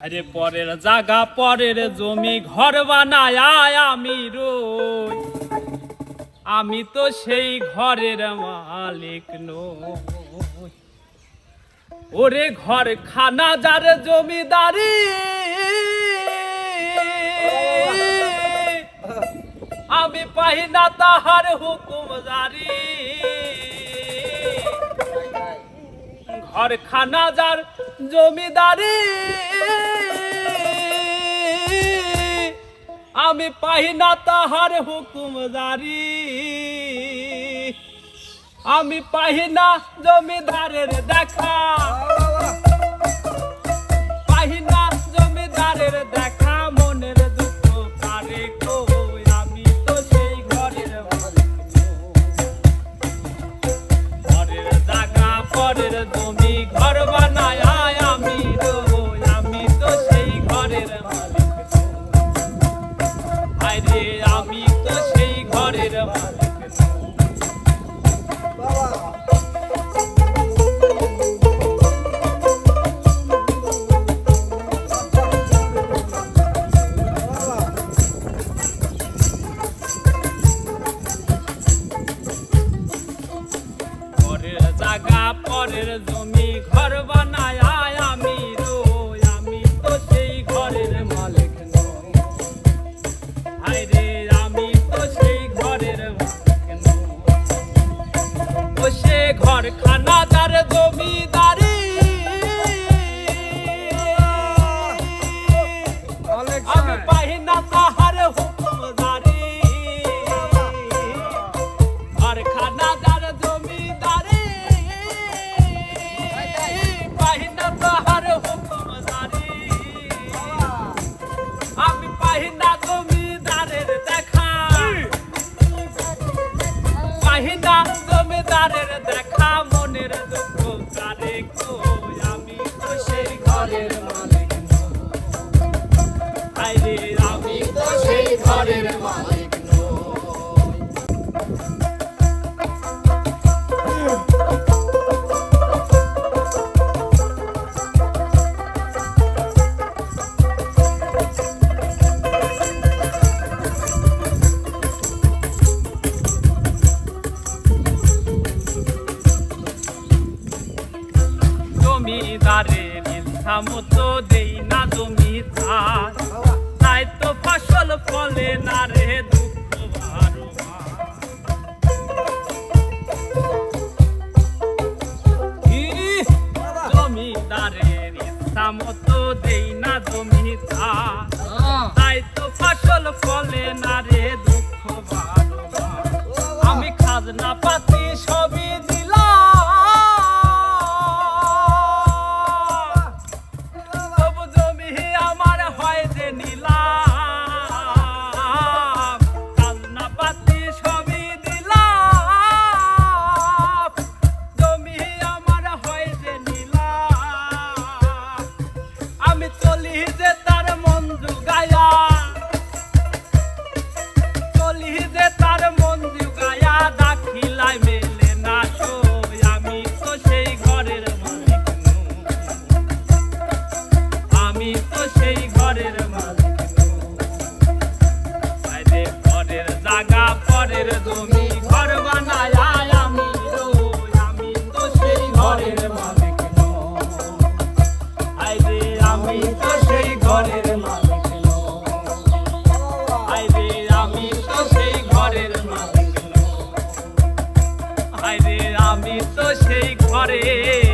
আরে পরের জায়গা পরের জমি ঘর বানায় আমি রই, আমি তো সেই ঘরের মালিক নই। ওরে ঘর খানা যার জমিদারি, আমি পাই না তাহার হুকুম জারি। ঘর খানা যার জমিদারি, আমি পাই না তাহার হুকুম জারি। আমি পাই না জমিদারের দেখা, পাই না জমিদারের দেখা, মনের দুঃখ কারে কই, আমি তো সেই ঘরের মালিক। ঘরের জায়গা পরের জমি ঘর বানায় আমি রই, আমি তো সেই ঘরের মালিক। আরে আমি তো সেই ঘরের মালিক। পরের জায়গা পরের জমি ঘর বানায় আমি রই, আমি তো সেই ঘরের মালিক নই। আরে আমি তো সেই ঘরের মালিক নই। ও সে ঘর খানা যার জমিদারি, আমি পাই না তাহার হুকুম জারি। ঘর খানা যার জমিদারি, পাই না তাহার হুকুম জারি। আমি পাই না জমিদারের দেখা, পাই না জমিদারের দেখা, মনের দুঃখ কারে কই, আমি তো সেই ঘরের মালিক নই। আরে আমি তো সেই ঘরের মালিক নই। জমিদারের ইচ্ছা মতো দেই না জমি চাষ, তাই তো ফসল ফলে না রে দুঃখ বারো মাস। জমিদারের ইচ্ছা মতো দেই না জমি চাষ, তাই তো ফসল ফলে না রে দুঃখ বারো মাস। আমি খাজনা পাতি সবই দিলাম, চলি যে তার মন জুগায়া, চলি যে তার মন জুগায়া, দাখিলাই মেলে না সই, আমি তো সেই ঘরের মালিক নই। আমি তো সেই ঘরের মালিক নই। আরে পরের জায়গা পরের জমি ঘর বানায় আমি রই, আমি তো সেই ঘরের মালিক নই। আরে আমি তো সেই ঘরের মালিক নই। আরে আমি তো সেই ঘরের মালিক নই। আরে আমি তো সেই ঘরের